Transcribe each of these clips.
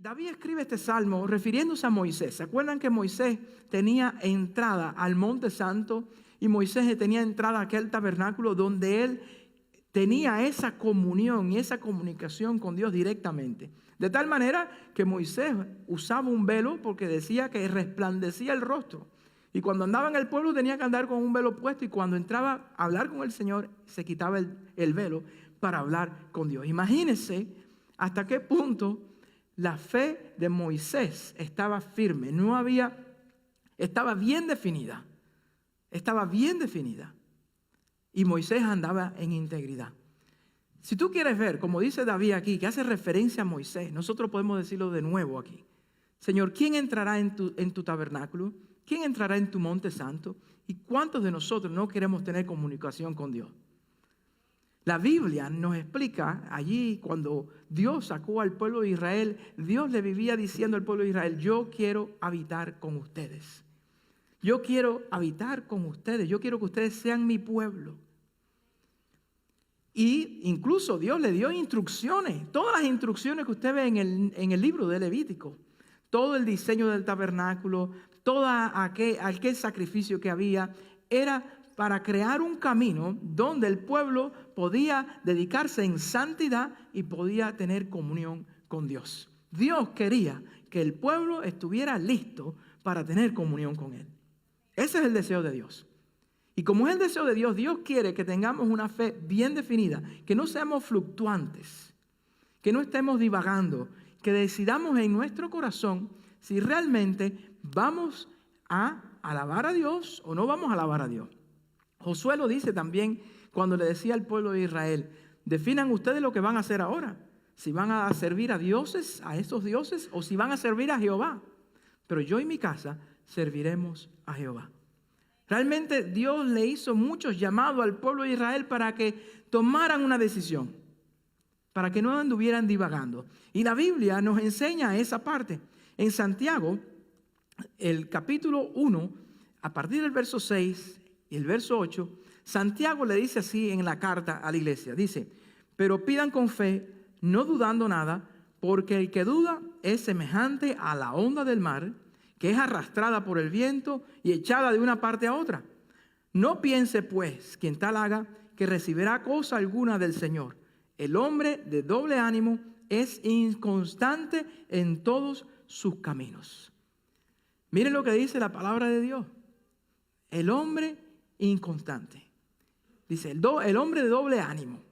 David escribe este salmo refiriéndose a Moisés. ¿Se acuerdan que Moisés tenía entrada al Monte Santo y Moisés tenía entrada a aquel tabernáculo donde él tenía esa comunión y esa comunicación con Dios directamente? De tal manera que Moisés usaba un velo porque decía que resplandecía el rostro. Y cuando andaba en el pueblo tenía que andar con un velo puesto, y cuando entraba a hablar con el Señor se quitaba el velo para hablar con Dios. Imagínense hasta qué punto la fe de Moisés estaba firme, estaba bien definida. Estaba bien definida. Y Moisés andaba en integridad. Si tú quieres ver, como dice David aquí, que hace referencia a Moisés, nosotros podemos decirlo de nuevo aquí. Señor, ¿quién entrará en tu tabernáculo? ¿Quién entrará en tu monte santo? ¿Y cuántos de nosotros no queremos tener comunicación con Dios? La Biblia nos explica allí cuando Dios sacó al pueblo de Israel, Dios le vivía diciendo al pueblo de Israel: yo quiero habitar con ustedes. Yo quiero habitar con ustedes. Yo quiero que ustedes sean mi pueblo. Y incluso Dios le dio instrucciones. Todas las instrucciones que usted ve en el libro de Levítico. Todo el diseño del tabernáculo, todo aquel sacrificio que había, era para crear un camino donde el pueblo podía dedicarse en santidad y podía tener comunión con Dios. Dios quería que el pueblo estuviera listo para tener comunión con Él. Ese es el deseo de Dios. Y como es el deseo de Dios, Dios quiere que tengamos una fe bien definida, que no seamos fluctuantes, que no estemos divagando, que decidamos en nuestro corazón si realmente vamos a alabar a Dios o no vamos a alabar a Dios. Josué lo dice también cuando le decía al pueblo de Israel: definan ustedes lo que van a hacer ahora, si van a servir a dioses, a esos dioses, o si van a servir a Jehová. Pero yo y mi casa serviremos a Jehová. Realmente Dios le hizo muchos llamados al pueblo de Israel para que tomaran una decisión, para que no anduvieran divagando. Y la Biblia nos enseña esa parte. En Santiago, el capítulo 1, a partir del verso 6 y el verso 8, Santiago le dice así en la carta a la iglesia. Dice: pero pidan con fe, no dudando nada, porque el que duda es semejante a la onda del mar, que es arrastrada por el viento y echada de una parte a otra. No piense pues quien tal haga que recibirá cosa alguna del Señor. El hombre de doble ánimo es inconstante en todos sus caminos. Miren lo que dice la palabra de Dios. El hombre inconstante. Dice el hombre de doble ánimo.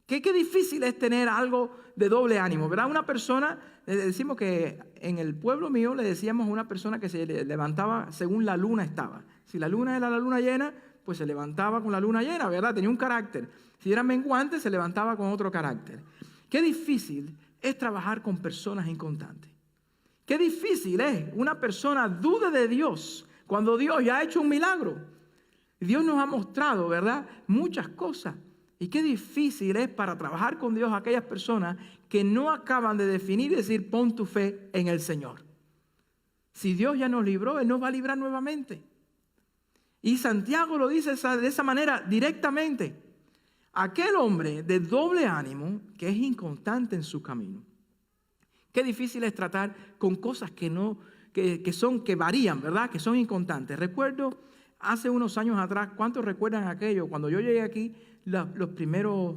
Qué difícil es tener algo de doble ánimo, ¿verdad? Una persona, decimos que en el pueblo mío le decíamos a una persona que se levantaba según la luna estaba. Si la luna era la luna llena, pues se levantaba con la luna llena, ¿verdad? Tenía un carácter. Si era menguante, se levantaba con otro carácter. Qué difícil es trabajar con personas inconstantes. Qué difícil es una persona dude de Dios cuando Dios ya ha hecho un milagro. Dios nos ha mostrado, ¿verdad?, muchas cosas. Y qué difícil es para trabajar con Dios aquellas personas que no acaban de definir y decir: pon tu fe en el Señor. Si Dios ya nos libró, Él nos va a librar nuevamente. Y Santiago lo dice de esa manera directamente. Aquel hombre de doble ánimo que es inconstante en su camino. Qué difícil es tratar con cosas que varían, ¿verdad? Que son inconstantes. Recuerdo hace unos años atrás, ¿cuántos recuerdan aquello? Cuando yo llegué aquí, los primeros,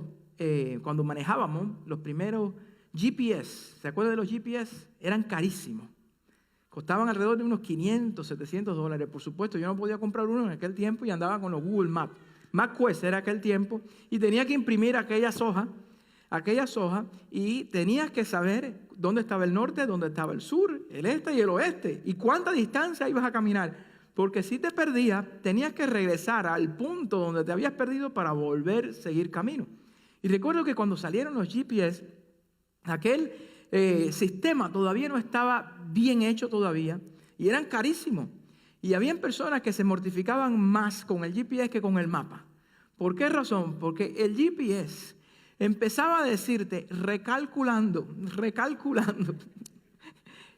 cuando manejábamos, los primeros GPS, ¿se acuerdan de los GPS? Eran carísimos. Costaban alrededor de unos $500, $700. Por supuesto, yo no podía comprar uno en aquel tiempo y andaba con los Google Maps. MapQuest era aquel tiempo y tenía que imprimir aquellas hojas y tenías que saber dónde estaba el norte, dónde estaba el sur, el este y el oeste y cuánta distancia ibas a caminar. Porque si te perdías, tenías que regresar al punto donde te habías perdido para volver a seguir camino. Y recuerdo que cuando salieron los GPS, aquel sistema todavía no estaba bien hecho todavía y eran carísimos. Y habían personas que se mortificaban más con el GPS que con el mapa. ¿Por qué razón? Porque el GPS empezaba a decirte recalculando.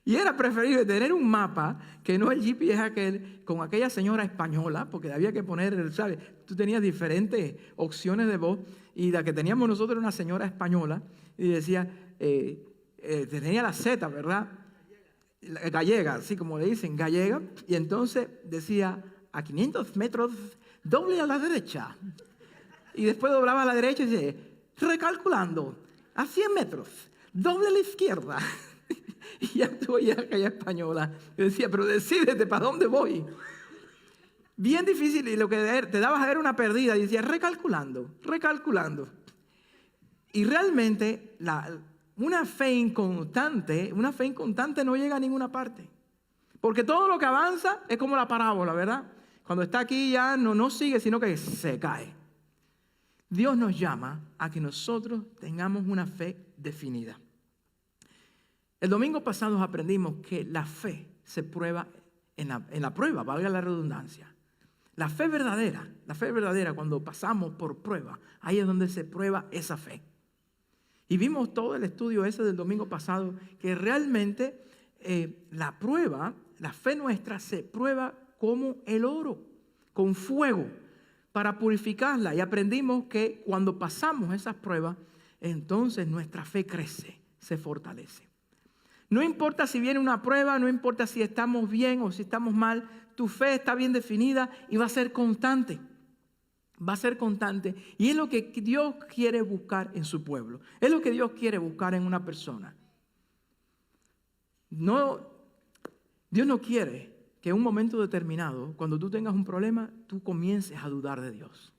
Y era preferible tener un mapa que no el GPS aquel con aquella señora española, porque había que poner, ¿sabes? Tú tenías diferentes opciones de voz y la que teníamos nosotros era una señora española y decía, tenía la Z, ¿verdad? gallega, así como le dicen, gallega, y entonces decía, a 500 metros, doble a la derecha. Y después doblaba a la derecha y dice, recalculando, a 100 metros, doble a la izquierda. Y ya tú oías aquella española. Yo decía, pero decídete, ¿para dónde voy? Bien difícil, y lo que te dabas era una perdida. Y decía, recalculando, recalculando. Y realmente una fe inconstante no llega a ninguna parte. Porque todo lo que avanza es como la parábola, ¿verdad? Cuando está aquí ya no sigue, sino que se cae. Dios nos llama a que nosotros tengamos una fe definida. El domingo pasado aprendimos que la fe se prueba en la prueba, valga la redundancia. La fe verdadera cuando pasamos por prueba, ahí es donde se prueba esa fe. Y vimos todo el estudio ese del domingo pasado, que realmente la fe nuestra se prueba como el oro, con fuego, para purificarla. Y aprendimos que cuando pasamos esas pruebas, entonces nuestra fe crece, se fortalece. No importa si viene una prueba, no importa si estamos bien o si estamos mal, tu fe está bien definida y va a ser constante. Va a ser constante. Y es lo que Dios quiere buscar en su pueblo. Es lo que Dios quiere buscar en una persona. Dios no quiere que en un momento determinado, cuando tú tengas un problema, tú comiences a dudar de Dios.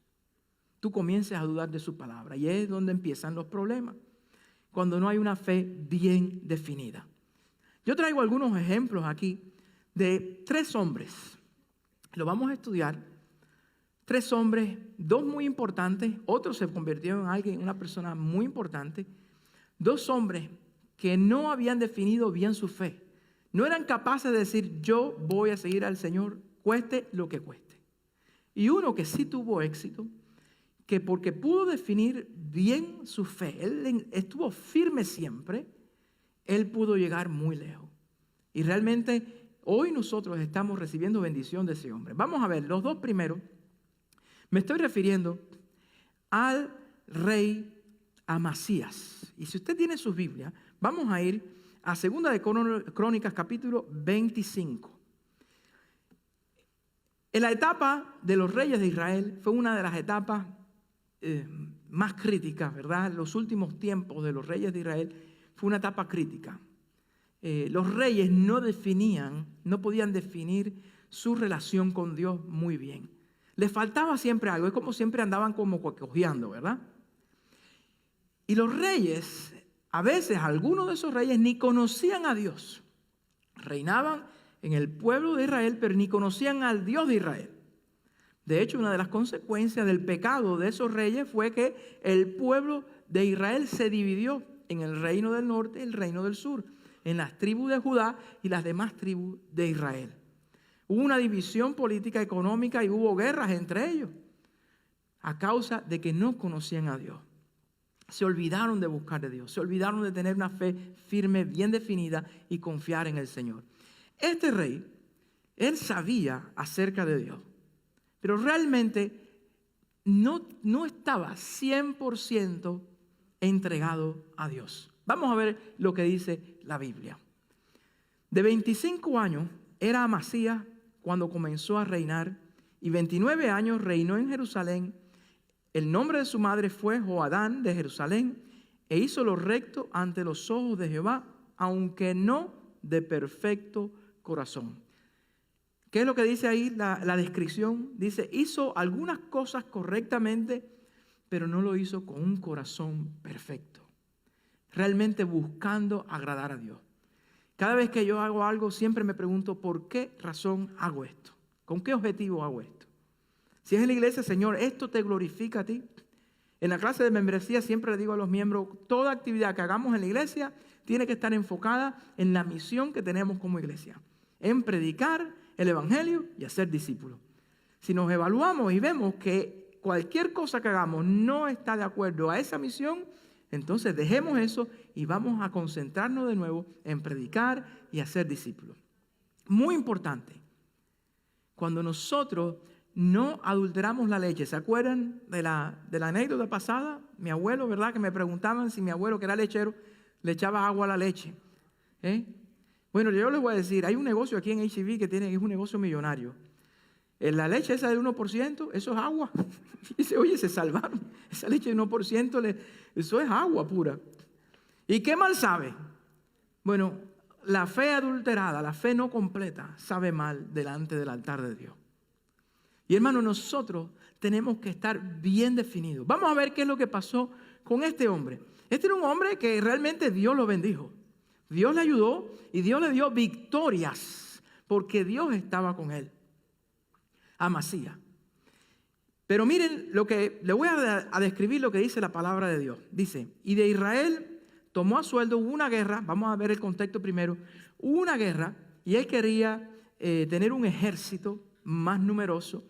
Tú comiences a dudar de su palabra. Y es donde empiezan los problemas. Cuando no hay una fe bien definida. Yo traigo algunos ejemplos aquí de 3 hombres. Lo vamos a estudiar. 3 hombres, 2 muy importantes, otro se convirtió en una persona muy importante. 2 hombres que no habían definido bien su fe. No eran capaces de decir, yo voy a seguir al Señor, cueste lo que cueste. Y uno que sí tuvo éxito, que porque pudo definir bien su fe, él estuvo firme siempre, él pudo llegar muy lejos. Y realmente hoy nosotros estamos recibiendo bendición de ese hombre. Vamos a ver, los 2 primeros. Me estoy refiriendo al rey Amasías. Y si usted tiene sus Biblias, vamos a ir a 2 de Crónicas, capítulo 25. En la etapa de los reyes de Israel fue una de las etapas más críticas, ¿verdad? Los últimos tiempos de los reyes de Israel fue una etapa crítica. Los reyes no podían definir su relación con Dios muy bien. Les faltaba siempre algo, es como siempre andaban como cojeando, ¿verdad? Y los reyes, a veces algunos de esos reyes ni conocían a Dios. Reinaban en el pueblo de Israel, pero ni conocían al Dios de Israel. De hecho, una de las consecuencias del pecado de esos reyes fue que el pueblo de Israel se dividió en el reino del norte y el reino del sur, en las tribus de Judá y las demás tribus de Israel. Hubo una división política, económica y hubo guerras entre ellos a causa de que no conocían a Dios. Se olvidaron de buscar a Dios, se olvidaron de tener una fe firme, bien definida y confiar en el Señor. Este rey, él sabía acerca de Dios, pero realmente no estaba 100% entregado a Dios. Vamos a ver lo que dice la Biblia. De 25 años era Amasías cuando comenzó a reinar, y 29 años reinó en Jerusalén. El nombre de su madre fue Joadán de Jerusalén, e hizo lo recto ante los ojos de Jehová, aunque no de perfecto corazón. ¿Qué es lo que dice ahí la descripción? Dice, hizo algunas cosas correctamente, pero no lo hizo con un corazón perfecto. Realmente buscando agradar a Dios. Cada vez que yo hago algo, siempre me pregunto, ¿por qué razón hago esto? ¿Con qué objetivo hago esto? Si es en la iglesia, Señor, ¿esto te glorifica a ti? En la clase de membresía siempre le digo a los miembros, toda actividad que hagamos en la iglesia tiene que estar enfocada en la misión que tenemos como iglesia, en predicar el evangelio y hacer discípulos. Si nos evaluamos y vemos que cualquier cosa que hagamos no está de acuerdo a esa misión, entonces dejemos eso y vamos a concentrarnos de nuevo en predicar y hacer discípulos. Muy importante, cuando nosotros no adulteramos la leche. ¿Se acuerdan de la anécdota pasada? Mi abuelo, ¿verdad? Que me preguntaban si mi abuelo, que era lechero, le echaba agua a la leche. Bueno, yo les voy a decir, hay un negocio aquí en H-E-B que es un negocio millonario. La leche esa del 1%, eso es agua. Y dice, oye, se salvaron. Esa leche del 1%, eso es agua pura. ¿Y qué mal sabe? Bueno, la fe adulterada, la fe no completa, sabe mal delante del altar de Dios. Y hermano, nosotros tenemos que estar bien definidos. Vamos a ver qué es lo que pasó con este hombre. Este era un hombre que realmente Dios lo bendijo. Dios le ayudó y Dios le dio victorias porque Dios estaba con él. Amasías. Pero miren lo que le voy a describir lo que dice la palabra de Dios. Dice, y de Israel tomó a sueldo, hubo una guerra, vamos a ver el contexto primero, hubo una guerra y él quería tener un ejército más numeroso.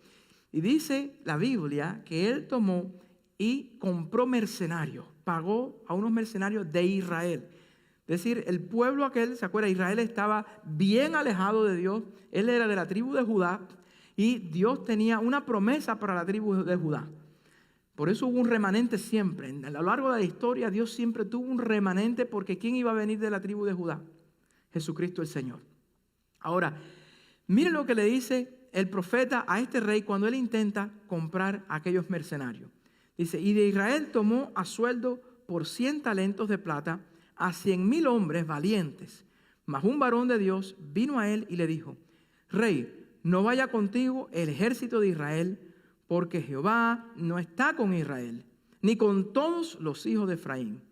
Y dice la Biblia que él tomó y compró mercenarios, pagó a unos mercenarios de Israel. Es decir, el pueblo aquel, ¿se acuerda? Israel estaba bien alejado de Dios, él era de la tribu de Judá y Dios tenía una promesa para la tribu de Judá. Por eso hubo un remanente siempre. A lo largo de la historia Dios siempre tuvo un remanente porque ¿quién iba a venir de la tribu de Judá? Jesucristo el Señor. Ahora, miren lo que le dice el profeta a este rey cuando él intenta comprar a aquellos mercenarios. Dice, y de Israel tomó a sueldo por 100 talentos de plata a 100,000 hombres valientes. Mas un varón de Dios vino a él y le dijo, Rey, no vaya contigo el ejército de Israel, porque Jehová no está con Israel, ni con todos los hijos de Efraín.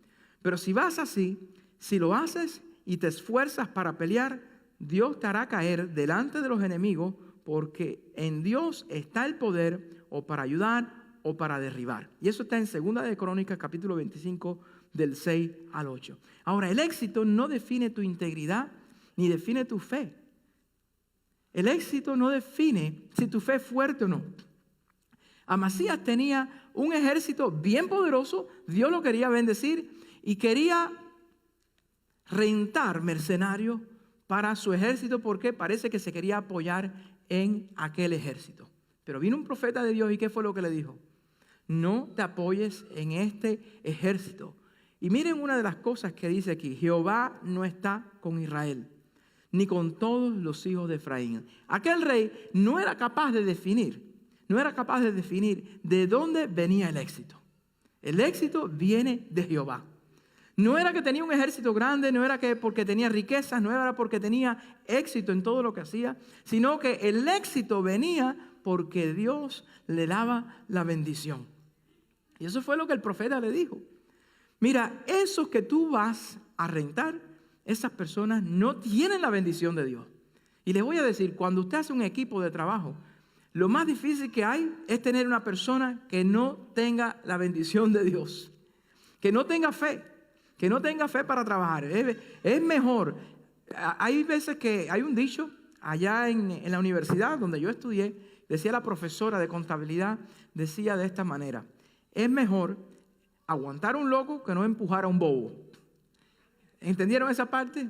Pero si vas así, si lo haces y te esfuerzas para pelear, Dios te hará caer delante de los enemigos, porque en Dios está el poder o para ayudar o para derribar. Y eso está en 2 de Crónicas, capítulo 25, del 6 al 8. Ahora, el éxito no define tu integridad ni define tu fe. El éxito no define si tu fe es fuerte o no. Amasías tenía un ejército bien poderoso, Dios lo quería bendecir y quería rentar mercenarios para su ejército porque parece que se quería apoyar en aquel ejército. Pero vino un profeta de Dios y ¿qué fue lo que le dijo? No te apoyes en este ejército. Y miren una de las cosas que dice aquí, Jehová no está con Israel, ni con todos los hijos de Efraín. Aquel rey no era capaz de definir de dónde venía el éxito. El éxito viene de Jehová. No era que tenía un ejército grande, no era que porque tenía riquezas, no era porque tenía éxito en todo lo que hacía, sino que el éxito venía porque Dios le daba la bendición. Y eso fue lo que el profeta le dijo. Mira, esos que tú vas a rentar, esas personas no tienen la bendición de Dios. Y les voy a decir, cuando usted hace un equipo de trabajo, lo más difícil que hay es tener una persona que no tenga la bendición de Dios, que no tenga fe para trabajar. Es mejor. Hay veces que hay un dicho allá en la universidad donde yo estudié, decía la profesora de contabilidad, decía de esta manera, es mejor aguantar a un loco que no empujar a un bobo. ¿Entendieron esa parte?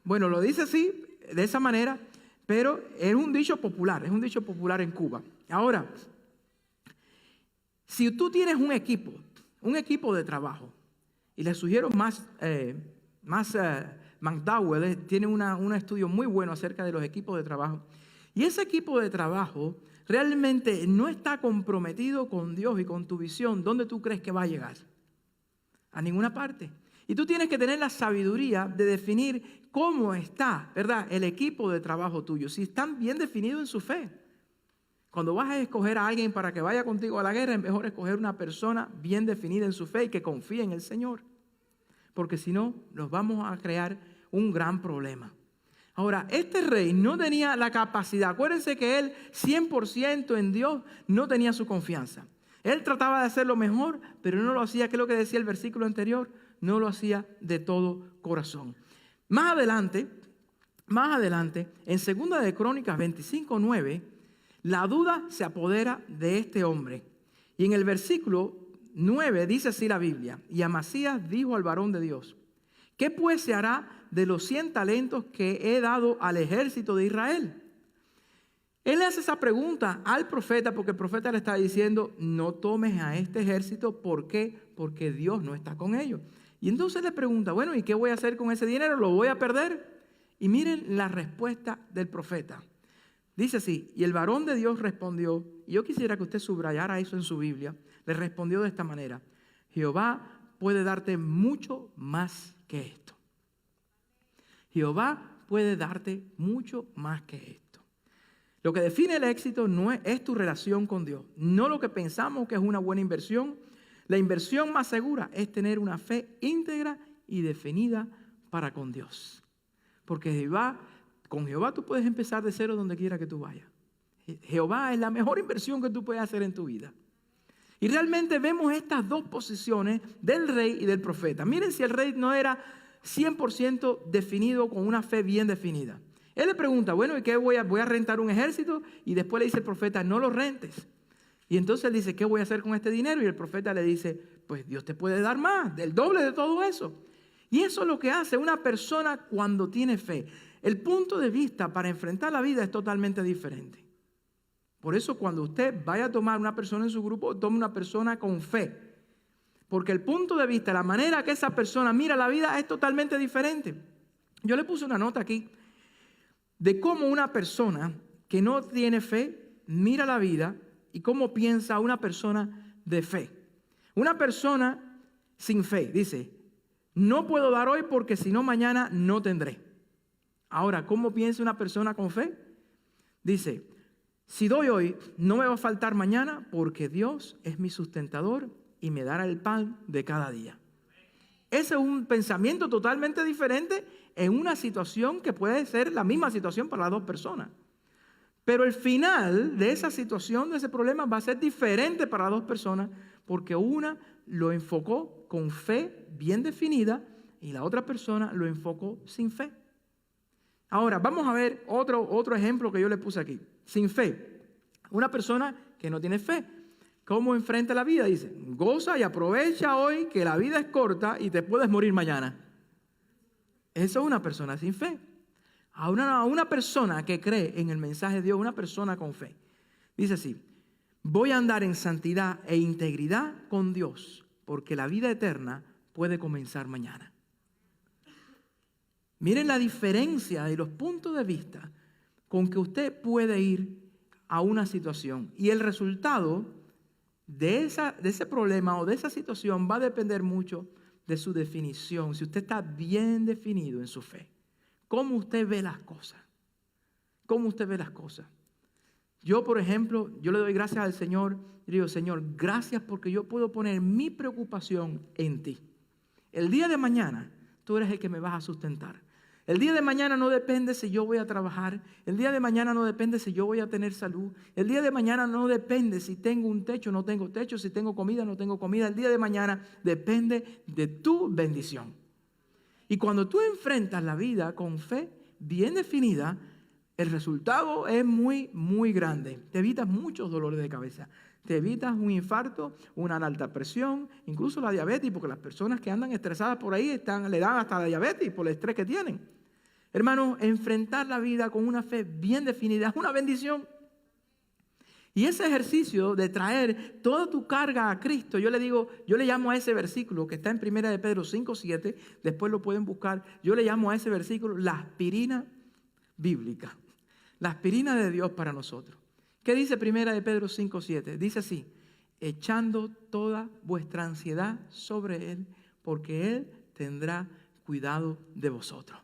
Bueno, lo dice así, de esa manera, pero es un dicho popular en Cuba. Ahora, si tú tienes un equipo de trabajo, y les sugiero McDowell tiene un estudio muy bueno acerca de los equipos de trabajo, y ese equipo de trabajo realmente no está comprometido con Dios y con tu visión, ¿dónde tú crees que va a llegar? A ninguna parte. Y tú tienes que tener la sabiduría de definir cómo está, ¿verdad?, el equipo de trabajo tuyo, si están bien definidos en su fe. Cuando vas a escoger a alguien para que vaya contigo a la guerra, es mejor escoger una persona bien definida en su fe y que confíe en el Señor. Porque si no, nos vamos a crear un gran problema. Ahora, este rey no tenía la capacidad. Acuérdense que él, 100% en Dios, no tenía su confianza. Él trataba de hacer lo mejor, pero no lo hacía, que es lo que decía el versículo anterior, no lo hacía de todo corazón. Más adelante, en 2 de Crónicas 25:9, la duda se apodera de este hombre. Y en el versículo 9 dice así la Biblia, y Amasías dijo al varón de Dios, ¿qué pues se hará de los 100 talentos que he dado al ejército de Israel? Él le hace esa pregunta al profeta porque el profeta le está diciendo, no tomes a este ejército. ¿Por qué? Porque Dios no está con ellos. Y entonces le pregunta, bueno, ¿y qué voy a hacer con ese dinero? ¿Lo voy a perder? Y miren la respuesta del profeta. Dice así, y el varón de Dios respondió, y yo quisiera que usted subrayara eso en su Biblia, le respondió de esta manera: Jehová puede darte mucho más que esto. Jehová puede darte mucho más que esto. Lo que define el éxito no es tu relación con Dios, no lo que pensamos que es una buena inversión. La inversión más segura es tener una fe íntegra y definida para con Dios. Porque con Jehová tú puedes empezar de cero donde quiera que tú vayas. Jehová es la mejor inversión que tú puedes hacer en tu vida. Y realmente vemos estas dos posiciones del rey y del profeta. Miren si el rey no era 100% definido con una fe bien definida. Él le pregunta, bueno, ¿y qué voy a rentar un ejército? Y después le dice el profeta, no lo rentes. Y entonces él dice, ¿qué voy a hacer con este dinero? Y el profeta le dice, pues Dios te puede dar más, del doble de todo eso. Y eso es lo que hace una persona cuando tiene fe. El punto de vista para enfrentar la vida es totalmente diferente. Por eso cuando usted vaya a tomar una persona en su grupo, tome una persona con fe. Porque el punto de vista, la manera que esa persona mira la vida es totalmente diferente. Yo le puse una nota aquí de cómo una persona que no tiene fe mira la vida y cómo piensa una persona de fe. Una persona sin fe dice, no puedo dar hoy porque si no mañana no tendré. Ahora, ¿cómo piensa una persona con fe? Dice, si doy hoy, no me va a faltar mañana porque Dios es mi sustentador y me dará el pan de cada día. Ese es un pensamiento totalmente diferente en una situación que puede ser la misma situación para las dos personas. Pero el final de esa situación, de ese problema, va a ser diferente para las dos personas porque una lo enfocó con fe bien definida y la otra persona lo enfocó sin fe. Ahora, vamos a ver otro ejemplo que yo le puse aquí. Sin fe. Una persona que no tiene fe. ¿Cómo enfrenta la vida? Dice, goza y aprovecha hoy que la vida es corta y te puedes morir mañana. Eso es una persona sin fe. A una persona que cree en el mensaje de Dios, una persona con fe. Dice así, voy a andar en santidad e integridad con Dios, porque la vida eterna puede comenzar mañana. Miren la diferencia de los puntos de vista con que usted puede ir a una situación. Y el resultado de ese problema o de esa situación va a depender mucho de su definición. Si usted está bien definido en su fe. ¿Cómo usted ve las cosas? ¿Cómo usted ve las cosas? Yo, por ejemplo, yo le doy gracias al Señor. Y digo, Señor, gracias porque yo puedo poner mi preocupación en ti. El día de mañana, tú eres el que me vas a sustentar. El día de mañana no depende si yo voy a trabajar. El día de mañana no depende si yo voy a tener salud. El día de mañana no depende si tengo un techo o no tengo techo, si tengo comida o no tengo comida. El día de mañana depende de tu bendición. Y cuando tú enfrentas la vida con fe bien definida, el resultado es muy, muy grande. Te evitas muchos dolores de cabeza. Te evitas un infarto, una alta presión, incluso la diabetes, porque las personas que andan estresadas por ahí le dan hasta la diabetes por el estrés que tienen. Hermanos, enfrentar la vida con una fe bien definida es una bendición. Y ese ejercicio de traer toda tu carga a Cristo, yo le llamo a ese versículo que está en 1 de Pedro 5:7, después lo pueden buscar, yo le llamo a ese versículo la aspirina bíblica, la aspirina de Dios para nosotros. ¿Qué dice 1 de Pedro 5:7? Dice así, echando toda vuestra ansiedad sobre Él, porque Él tendrá cuidado de vosotros.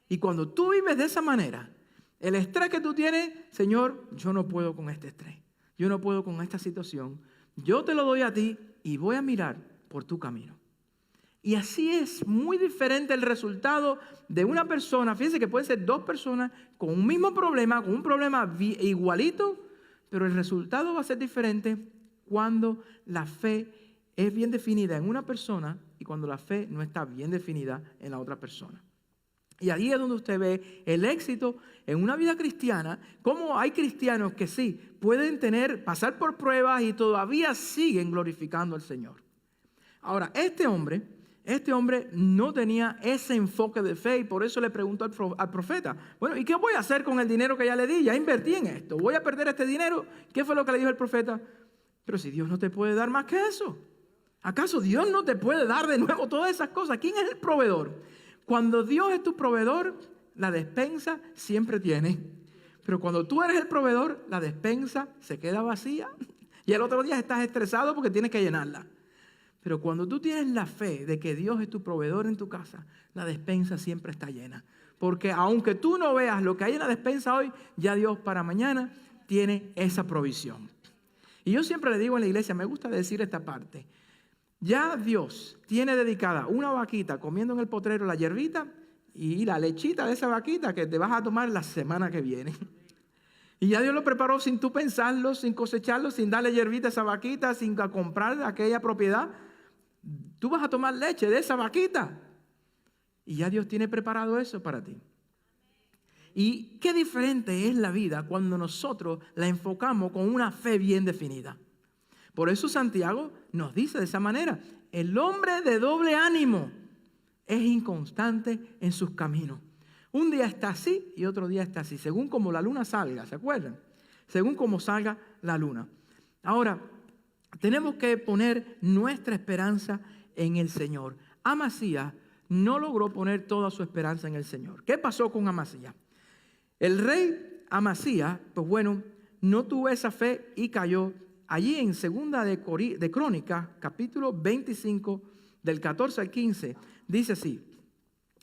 Y cuando tú vives de esa manera, el estrés que tú tienes, Señor, yo no puedo con este estrés, yo no puedo con esta situación, yo te lo doy a ti y voy a mirar por tu camino. Y así es muy diferente el resultado de una persona. Fíjense que pueden ser dos personas con un mismo problema, con un problema igualito, pero el resultado va a ser diferente cuando la fe es bien definida en una persona y cuando la fe no está bien definida en la otra persona. Y ahí es donde usted ve el éxito en una vida cristiana, como hay cristianos que sí pueden pasar por pruebas y todavía siguen glorificando al Señor. Ahora, este hombre no tenía ese enfoque de fe y por eso le preguntó al profeta, bueno, ¿y qué voy a hacer con el dinero que ya le di? Ya invertí en esto, ¿voy a perder este dinero? ¿Qué fue lo que le dijo el profeta? Pero si Dios no te puede dar más que eso, ¿acaso Dios no te puede dar de nuevo todas esas cosas? ¿Quién es el proveedor? Cuando Dios es tu proveedor, la despensa siempre tiene. Pero cuando tú eres el proveedor, la despensa se queda vacía y el otro día estás estresado porque tienes que llenarla. Pero cuando tú tienes la fe de que Dios es tu proveedor en tu casa, la despensa siempre está llena. Porque aunque tú no veas lo que hay en la despensa hoy, ya Dios para mañana tiene esa provisión. Y yo siempre le digo en la iglesia, me gusta decir esta parte. Ya Dios tiene dedicada una vaquita comiendo en el potrero la hierbita y la lechita de esa vaquita que te vas a tomar la semana que viene. Y ya Dios lo preparó sin tú pensarlo, sin cosecharlo, sin darle hierbita a esa vaquita, sin comprar aquella propiedad. Tú vas a tomar leche de esa vaquita. Y ya Dios tiene preparado eso para ti. Y qué diferente es la vida cuando nosotros la enfocamos con una fe bien definida. Por eso Santiago nos dice de esa manera, el hombre de doble ánimo es inconstante en sus caminos. Un día está así y otro día está así, según como la luna salga, ¿se acuerdan? Según como salga la luna. Ahora, tenemos que poner nuestra esperanza en el Señor. Amasías no logró poner toda su esperanza en el Señor. ¿Qué pasó con Amasías? El rey Amasías, pues bueno, no tuvo esa fe y cayó. Allí en segunda de Crónicas, capítulo 25, del 14 al 15, dice así,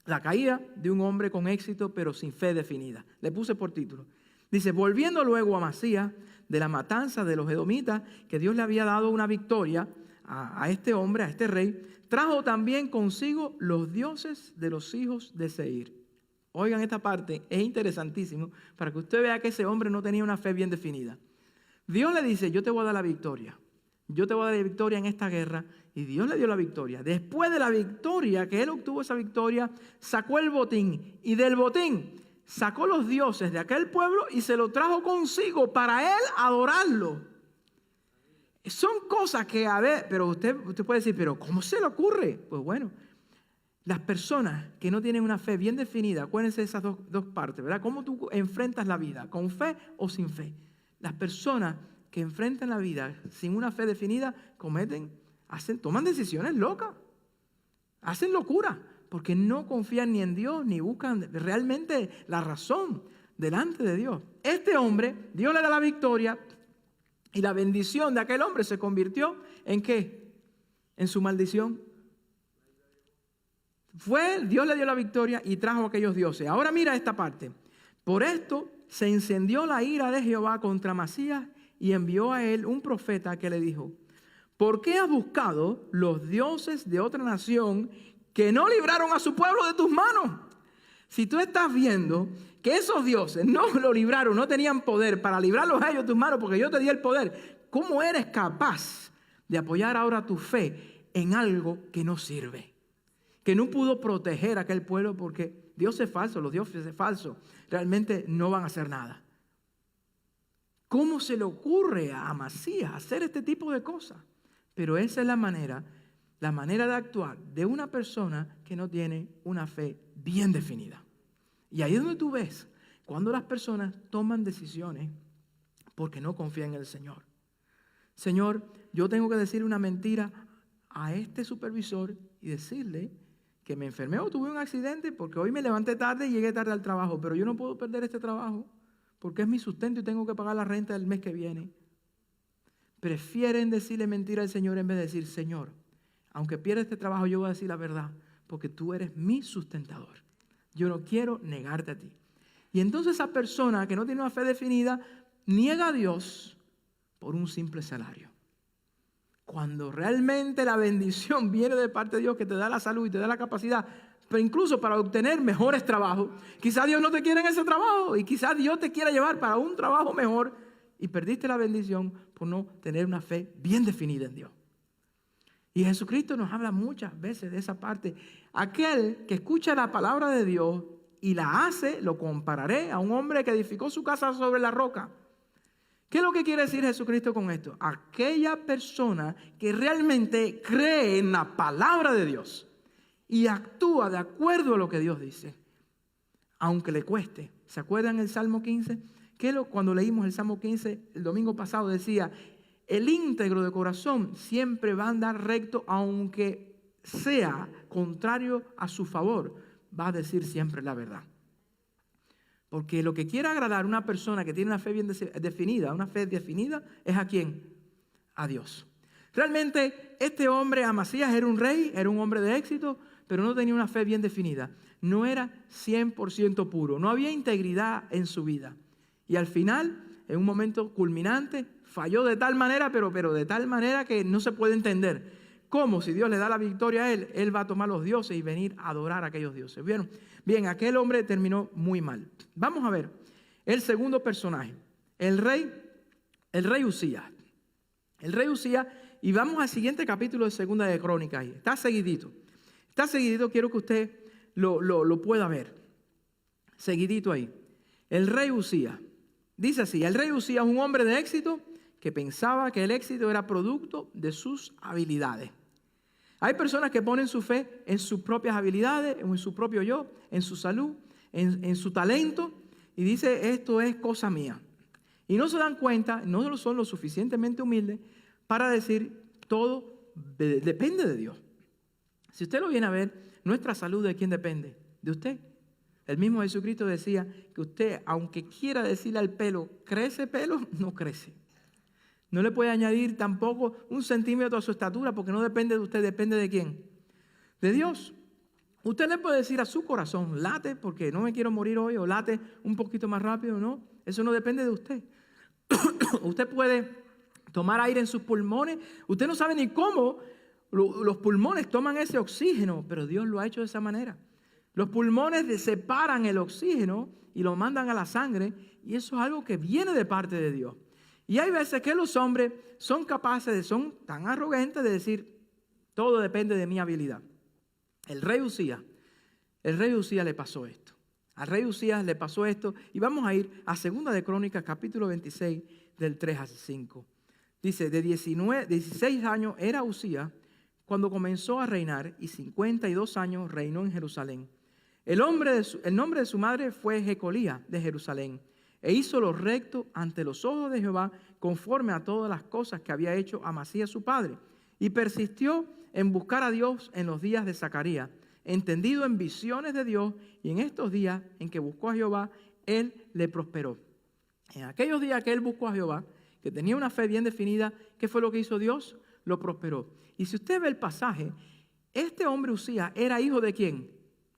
la caída de un hombre con éxito pero sin fe definida. Le puse por título. Dice, volviendo luego a Amasías de la matanza de los edomitas, que Dios le había dado una victoria a este hombre, a este rey, trajo también consigo los dioses de los hijos de Seir. Oigan esta parte, es interesantísimo, para que usted vea que ese hombre no tenía una fe bien definida. Dios le dice, yo te voy a dar la victoria. Yo te voy a dar la victoria en esta guerra. Y Dios le dio la victoria. Después de la victoria, que él obtuvo esa victoria, sacó el botín. Y del botín sacó los dioses de aquel pueblo y se lo trajo consigo para él adorarlo. Son cosas que a ver, pero usted puede decir, pero ¿cómo se le ocurre? Pues bueno, las personas que no tienen una fe bien definida, acuérdense de esas dos partes, ¿verdad? ¿Cómo tú enfrentas la vida? ¿Con fe o sin fe? Las personas que enfrentan la vida sin una fe definida toman decisiones locas, hacen locura, porque no confían ni en Dios, ni buscan realmente la razón delante de Dios. Este hombre, Dios le da la victoria y la bendición de aquel hombre se convirtió ¿en qué? En su maldición. Dios le dio la victoria y trajo a aquellos dioses. Ahora mira esta parte. Por esto se encendió la ira de Jehová contra Amasías y envió a él un profeta que le dijo, ¿por qué has buscado los dioses de otra nación que no libraron a su pueblo de tus manos? Si tú estás viendo que esos dioses no lo libraron, no tenían poder para librarlos a ellos de tus manos porque yo te di el poder, ¿cómo eres capaz de apoyar ahora tu fe en algo que no sirve? Que no pudo proteger a aquel pueblo porque Dios es falso, los dioses es falso, realmente no van a hacer nada. ¿Cómo se le ocurre a Amasías hacer este tipo de cosas? Pero esa es la manera de actuar de una persona que no tiene una fe bien definida. Y ahí es donde tú ves cuando las personas toman decisiones porque no confían en el Señor. Señor, yo tengo que decirle una mentira a este supervisor y decirle que me enfermé o tuve un accidente porque hoy me levanté tarde y llegué tarde al trabajo, pero yo no puedo perder este trabajo porque es mi sustento y tengo que pagar la renta del mes que viene. Prefieren decirle mentira al Señor en vez de decir, Señor, aunque pierda este trabajo, yo voy a decir la verdad, porque tú eres mi sustentador. Yo no quiero negarte a ti. Y entonces esa persona que no tiene una fe definida, niega a Dios por un simple salario. Cuando realmente la bendición viene de parte de Dios, que te da la salud y te da la capacidad, pero incluso para obtener mejores trabajos, quizás Dios no te quiere en ese trabajo y quizás Dios te quiera llevar para un trabajo mejor y perdiste la bendición por no tener una fe bien definida en Dios. Y Jesucristo nos habla muchas veces de esa parte. Aquel que escucha la palabra de Dios y la hace, lo compararé a un hombre que edificó su casa sobre la roca. ¿Qué es lo que quiere decir Jesucristo con esto? Aquella persona que realmente cree en la palabra de Dios y actúa de acuerdo a lo que Dios dice, aunque le cueste. ¿Se acuerdan el Salmo 15? Cuando leímos el Salmo 15 el domingo pasado decía, el íntegro de corazón siempre va a andar recto, aunque sea contrario a su favor, va a decir siempre la verdad. Porque lo que quiere agradar a una persona que tiene una fe bien definida, ¿es a quién? A Dios. Realmente este hombre, Amasías, era un rey, era un hombre de éxito, pero no tenía una fe bien definida. No era 100% puro, no había integridad en su vida. Y al final, en un momento culminante, falló de tal manera, pero de tal manera que no se puede entender. ¿Cómo? Si Dios le da la victoria a él va a tomar los dioses y venir a adorar a aquellos dioses. ¿Vieron? Bien, aquel hombre terminó muy mal. Vamos a ver el segundo personaje, el rey Usías. El rey Usías, y vamos al siguiente capítulo de Segunda de Crónicas. Ahí. Está seguidito, quiero que usted lo pueda ver. Seguidito ahí. El rey Usías. Dice así, el rey Usías, un hombre de éxito que pensaba que el éxito era producto de sus habilidades. Hay personas que ponen su fe en sus propias habilidades, en su propio yo, en su salud, en su talento, y dice, esto es cosa mía. Y no se dan cuenta, no son lo suficientemente humildes para decir, todo depende de Dios. Si usted lo viene a ver, nuestra salud, ¿de quién depende? De usted. El mismo Jesucristo decía que usted, aunque quiera decirle al pelo, ¿crece pelo? No crece. No le puede añadir tampoco un centímetro a su estatura porque no depende de usted, depende de quién. De Dios. Usted le puede decir a su corazón, late porque no me quiero morir hoy, o late un poquito más rápido, no. Eso no depende de usted. Usted puede tomar aire en sus pulmones. Usted no sabe ni cómo los pulmones toman ese oxígeno, pero Dios lo ha hecho de esa manera. Los pulmones separan el oxígeno y lo mandan a la sangre, y eso es algo que viene de parte de Dios. Y hay veces que los hombres son son tan arrogantes de decir, todo depende de mi habilidad. El rey Usías le pasó esto. Al rey Usías le pasó esto, y vamos a ir a 2 de Crónicas, capítulo 26, del 3 al 5. Dice, de 16 años era Usías cuando comenzó a reinar, y 52 años reinó en Jerusalén. El nombre de su madre fue Jecolía de Jerusalén, e hizo lo recto ante los ojos de Jehová, conforme a todas las cosas que había hecho Amasías su padre, y persistió en buscar a Dios en los días de Zacarías, entendido en visiones de Dios, y en estos días en que buscó a Jehová, él le prosperó. En aquellos días que él buscó a Jehová, que tenía una fe bien definida, ¿qué fue lo que hizo Dios? Lo prosperó. Y si usted ve el pasaje, este hombre Usías era hijo ¿de quién?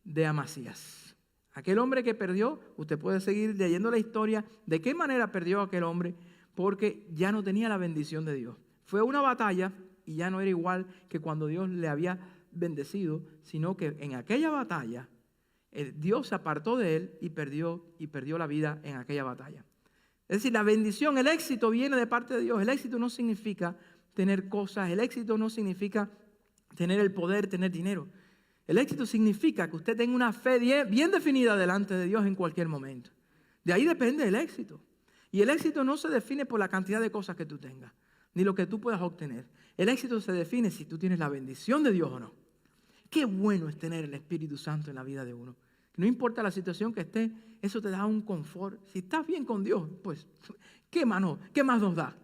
De Amasías. Aquel hombre que perdió, usted puede seguir leyendo la historia, de qué manera perdió aquel hombre, porque ya no tenía la bendición de Dios. Fue una batalla y ya no era igual que cuando Dios le había bendecido, sino que en aquella batalla Dios se apartó de él y perdió la vida en aquella batalla. Es decir, la bendición, el éxito viene de parte de Dios. El éxito no significa tener cosas, el éxito no significa tener el poder, tener dinero. El éxito significa que usted tenga una fe bien definida delante de Dios en cualquier momento. De ahí depende el éxito. Y el éxito no se define por la cantidad de cosas que tú tengas, ni lo que tú puedas obtener. El éxito se define si tú tienes la bendición de Dios o no. Qué bueno es tener el Espíritu Santo en la vida de uno. No importa la situación que esté, eso te da un confort. Si estás bien con Dios, pues, ¿qué más nos da?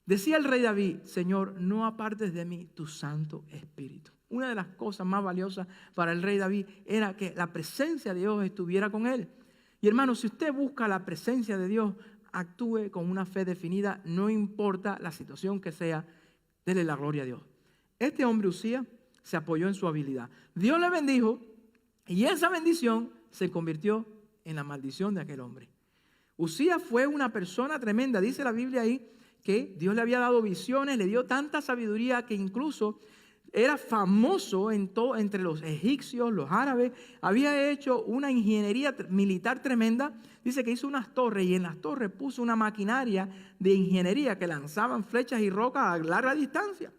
Decía el rey David, Señor, no apartes de mí tu Santo Espíritu. Una de las cosas más valiosas para el rey David era que la presencia de Dios estuviera con él. Y hermano, si usted busca la presencia de Dios, actúe con una fe definida, no importa la situación que sea, dele la gloria a Dios. Este hombre Usías se apoyó en su habilidad. Dios le bendijo y esa bendición se convirtió en la maldición de aquel hombre. Usías fue una persona tremenda. Dice la Biblia ahí que Dios le había dado visiones, le dio tanta sabiduría que incluso era famoso entre los egipcios, los árabes. Había hecho una ingeniería militar tremenda. Dice que hizo unas torres y en las torres puso una maquinaria de ingeniería que lanzaban flechas y rocas a larga distancia.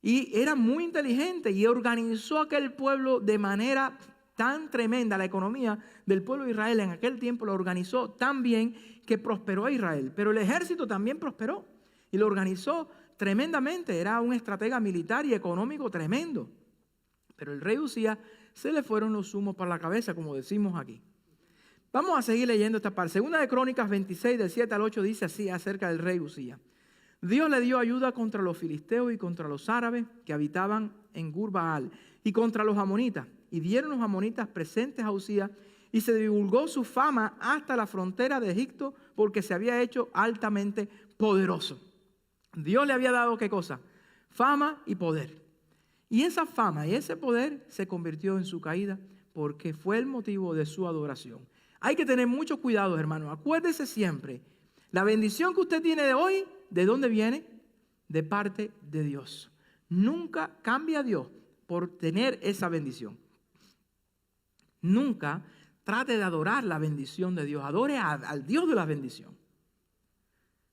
Y era muy inteligente y organizó aquel pueblo de manera tan tremenda. La economía del pueblo de Israel en aquel tiempo lo organizó tan bien que prosperó a Israel. Pero el ejército también prosperó y lo organizó tremendamente. Era un estratega militar y económico tremendo. Pero el rey Usías se le fueron los humos para la cabeza, como decimos aquí. Vamos a seguir leyendo esta parte. Segunda de Crónicas 26, del 7 al 8, dice así acerca del rey Usías. Dios le dio ayuda contra los filisteos y contra los árabes que habitaban en Gur Baal y contra los amonitas. Y dieron los amonitas presentes a Usías y se divulgó su fama hasta la frontera de Egipto porque se había hecho altamente poderoso. Dios le había dado ¿qué cosa? Fama y poder. Y esa fama y ese poder se convirtió en su caída porque fue el motivo de su adoración. Hay que tener mucho cuidado, hermano. Acuérdese siempre, la bendición que usted tiene de hoy, ¿de dónde viene? De parte de Dios. Nunca cambie a Dios por tener esa bendición. Nunca trate de adorar la bendición de Dios. Adore al Dios de la bendición.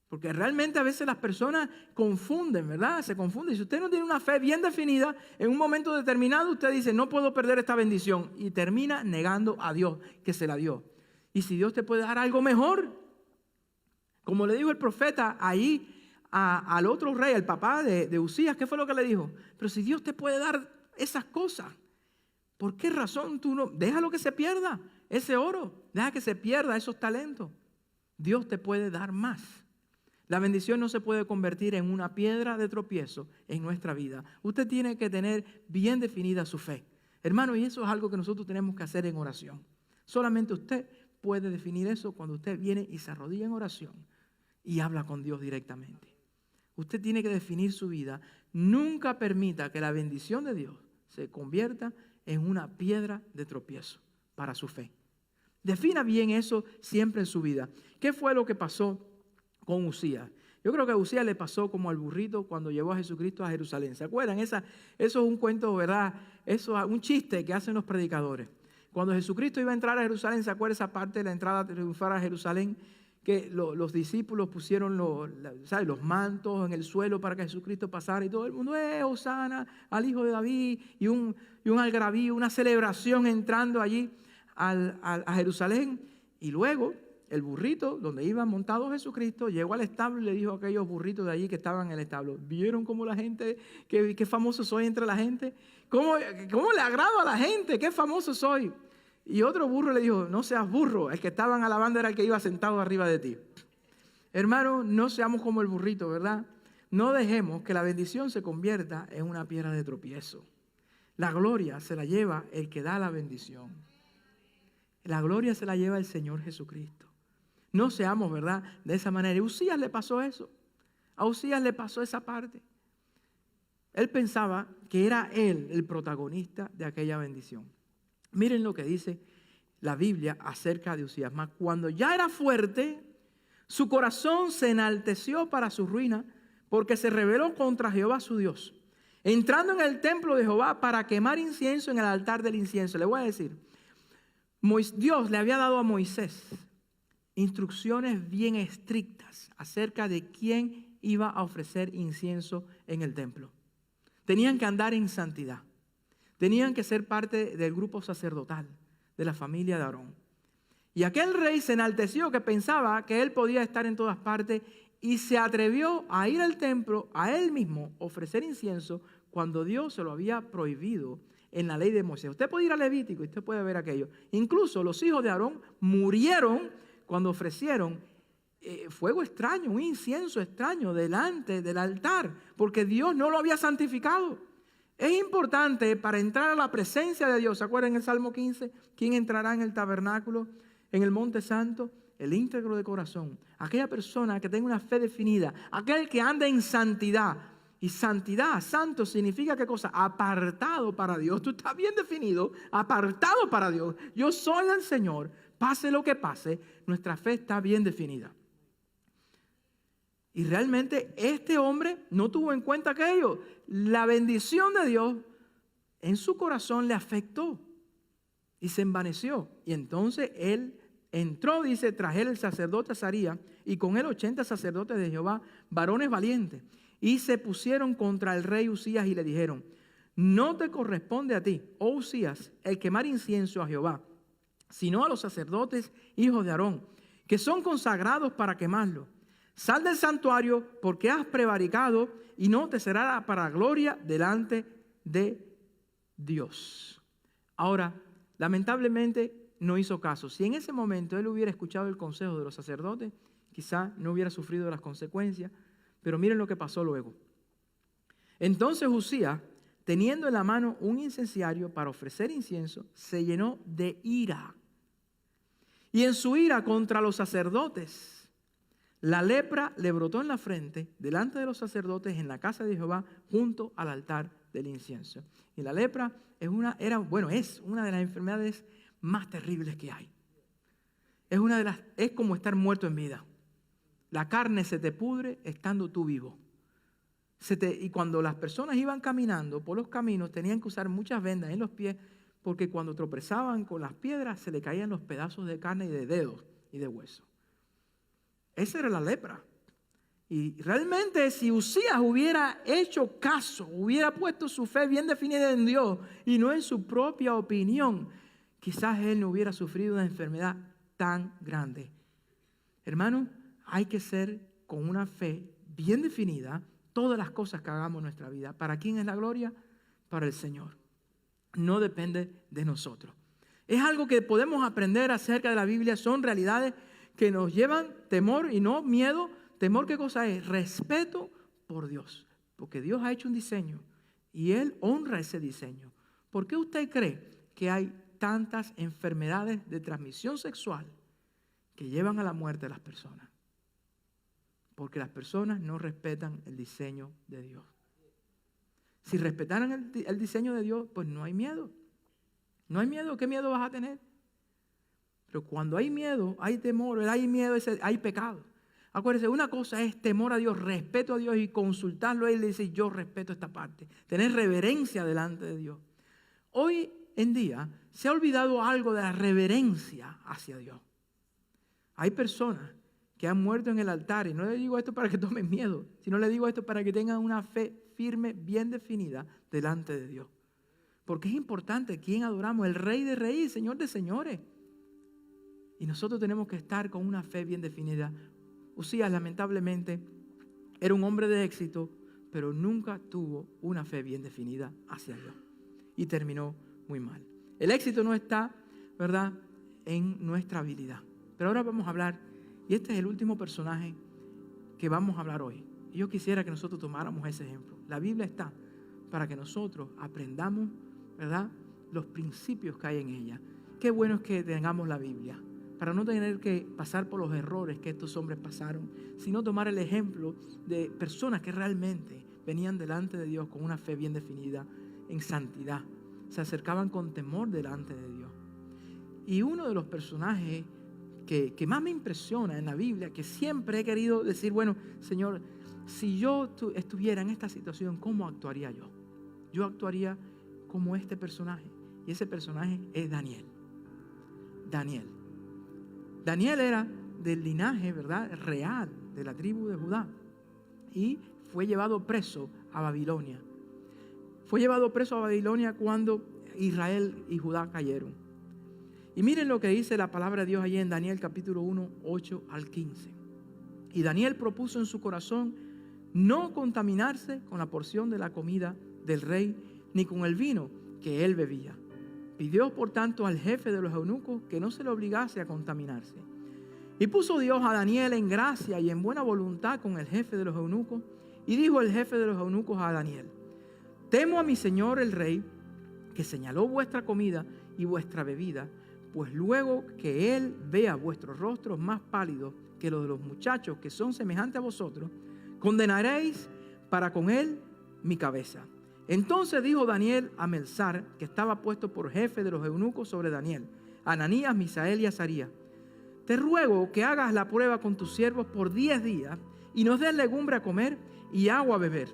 Porque realmente a veces las personas confunden, ¿verdad? Se confunden. Si usted no tiene una fe bien definida, en un momento determinado usted dice, no puedo perder esta bendición. Y termina negando a Dios que se la dio. Y si Dios te puede dar algo mejor, como le dijo el profeta ahí al otro rey, al papá de Usías, ¿qué fue lo que le dijo? Pero si Dios te puede dar esas cosas, ¿por qué razón tú no? Déjalo que se pierda ese oro, deja que se pierda esos talentos. Dios te puede dar más. La bendición no se puede convertir en una piedra de tropiezo en nuestra vida. Usted tiene que tener bien definida su fe. Hermano, y eso es algo que nosotros tenemos que hacer en oración. Solamente usted puede definir eso cuando usted viene y se arrodilla en oración y habla con Dios directamente. Usted tiene que definir su vida. Nunca permita que la bendición de Dios se convierta en una piedra de tropiezo para su fe. Defina bien eso siempre en su vida. ¿Qué fue lo que pasó con Usías? Yo creo que a Usías le pasó como al burrito cuando llevó a Jesucristo a Jerusalén. ¿Se acuerdan? Eso es un cuento, ¿verdad? Eso es un chiste que hacen los predicadores. Cuando Jesucristo iba a entrar a Jerusalén, ¿se acuerda esa parte de la entrada triunfal a Jerusalén? Que los discípulos pusieron los mantos en el suelo para que Jesucristo pasara y todo el mundo, Hosana al Hijo de David, y un algarabío, una celebración entrando allí a Jerusalén. Y luego el burrito donde iba montado Jesucristo llegó al establo y le dijo a aquellos burritos de allí que estaban en el establo, ¿vieron cómo la gente, qué famoso soy entre la gente? ¿Cómo le agrado a la gente? ¿Qué famoso soy? Y otro burro le dijo, no seas burro, el que estaban alabando era el que iba sentado arriba de ti. Hermano, no seamos como el burrito, ¿verdad? No dejemos que la bendición se convierta en una piedra de tropiezo. La gloria se la lleva el que da la bendición. La gloria se la lleva el Señor Jesucristo. No seamos, ¿verdad?, de esa manera. Y a Usías le pasó eso. A Usías le pasó esa parte. Él pensaba que era él el protagonista de aquella bendición. Miren lo que dice la Biblia acerca de Usías. Mas cuando ya era fuerte, su corazón se enalteció para su ruina, porque se rebeló contra Jehová su Dios, entrando en el templo de Jehová para quemar incienso en el altar del incienso. Le voy a decir, Dios le había dado a Moisés instrucciones bien estrictas acerca de quién iba a ofrecer incienso en el templo. Tenían que andar en santidad. Tenían que ser parte del grupo sacerdotal, de la familia de Aarón. Y aquel rey se enalteció que pensaba que él podía estar en todas partes y se atrevió a ir al templo, a él mismo, ofrecer incienso cuando Dios se lo había prohibido en la ley de Moisés. Usted puede ir a Levítico y usted puede ver aquello. Incluso los hijos de Aarón murieron cuando ofrecieron fuego extraño, un incienso extraño delante del altar, porque Dios no lo había santificado. Es importante para entrar a la presencia de Dios. ¿Se acuerdan en el Salmo 15? ¿Quién entrará en el tabernáculo, en el monte santo? El íntegro de corazón. Aquella persona que tenga una fe definida. Aquel que anda en santidad. Y santidad, santo, significa ¿qué cosa? Apartado para Dios. Tú estás bien definido, apartado para Dios. Yo soy el Señor. Pase lo que pase, nuestra fe está bien definida. Y realmente este hombre no tuvo en cuenta aquello. La bendición de Dios en su corazón le afectó y se envaneció. Y entonces él entró, dice, tras él el sacerdote Azarías y con él 80 sacerdotes de Jehová, varones valientes. Y se pusieron contra el rey Usías y le dijeron, no te corresponde a ti, oh Usías, el quemar incienso a Jehová, sino a los sacerdotes hijos de Aarón, que son consagrados para quemarlo. Sal del santuario porque has prevaricado y no te será para gloria delante de Dios. Ahora, lamentablemente no hizo caso. Si en ese momento él hubiera escuchado el consejo de los sacerdotes, quizá no hubiera sufrido las consecuencias. Pero miren lo que pasó luego. Entonces Usías, teniendo en la mano un incensario para ofrecer incienso, se llenó de ira Y en su ira contra los sacerdotes, la lepra le brotó en la frente delante de los sacerdotes en la casa de Jehová junto al altar del incienso. Y la lepra es una de las enfermedades más terribles que hay. Es como estar muerto en vida. La carne se te pudre estando tú vivo. Y cuando las personas iban caminando por los caminos, tenían que usar muchas vendas en los pies, porque cuando tropezaban con las piedras se le caían los pedazos de carne y de dedos y de hueso. Esa era la lepra. Y realmente si Usías hubiera hecho caso, hubiera puesto su fe bien definida en Dios y no en su propia opinión, quizás él no hubiera sufrido una enfermedad tan grande. Hermano, hay que ser con una fe bien definida todas las cosas que hagamos en nuestra vida. ¿Para quién es la gloria? Para el Señor. No depende de nosotros. Es algo que podemos aprender acerca de la Biblia. Son realidades que nos llevan temor y no miedo. Temor, ¿qué cosa es? Respeto por Dios. Porque Dios ha hecho un diseño y Él honra ese diseño. ¿Por qué usted cree que hay tantas enfermedades de transmisión sexual que llevan a la muerte de las personas? Porque las personas no respetan el diseño de Dios. Si respetaran el diseño de Dios, pues no hay miedo. No hay miedo. ¿Qué miedo vas a tener? Pero cuando hay miedo, hay temor, hay miedo, hay pecado. Acuérdense, una cosa es temor a Dios, respeto a Dios y consultarlo a Él y decir, yo respeto esta parte. Tener reverencia delante de Dios. Hoy en día se ha olvidado algo de la reverencia hacia Dios. Hay personas que han muerto en el altar, y no le digo esto para que tomen miedo, sino le digo esto para que tengan una fe firme, bien definida delante de Dios. Porque es importante quién adoramos, el Rey de Reyes, Señor de Señores. Y nosotros tenemos que estar con una fe bien definida. Usías, lamentablemente, era un hombre de éxito, pero nunca tuvo una fe bien definida hacia Dios. Y terminó muy mal. El éxito no está, ¿verdad?, en nuestra habilidad. Pero ahora vamos a hablar, y este es el último personaje que vamos a hablar hoy. Y yo quisiera que nosotros tomáramos ese ejemplo. La Biblia está para que nosotros aprendamos, ¿verdad?, los principios que hay en ella. Qué bueno es que tengamos la Biblia, para no tener que pasar por los errores que estos hombres pasaron, sino tomar el ejemplo de personas que realmente venían delante de Dios con una fe bien definida, en santidad. Se acercaban con temor delante de Dios. Y uno de los personajes que más me impresiona en la Biblia, que siempre he querido decir, bueno, Señor, si yo estuviera en esta situación, ¿cómo actuaría yo? Yo actuaría como este personaje. Y ese personaje es Daniel. Daniel era del linaje, ¿verdad?, real de la tribu de Judá. Y fue llevado preso a Babilonia. Fue llevado preso a Babilonia cuando Israel y Judá cayeron. Y miren lo que dice la palabra de Dios allí en Daniel capítulo 1, 8 al 15. Y Daniel propuso en su corazón no contaminarse con la porción de la comida del rey, ni con el vino que él bebía. Pidió, por tanto, al jefe de los eunucos que no se le obligase a contaminarse. Y puso Dios a Daniel en gracia y en buena voluntad con el jefe de los eunucos. Y dijo el jefe de los eunucos a Daniel: temo a mi señor el rey, que señaló vuestra comida y vuestra bebida, pues luego que él vea vuestros rostros más pálidos que los de los muchachos que son semejantes a vosotros, condenaréis para con él mi cabeza. Entonces dijo Daniel a Melzar, que estaba puesto por jefe de los eunucos sobre Daniel, Ananías, Misael y Azarías: te ruego que hagas la prueba con tus siervos por 10 días y nos des legumbre a comer y agua a beber.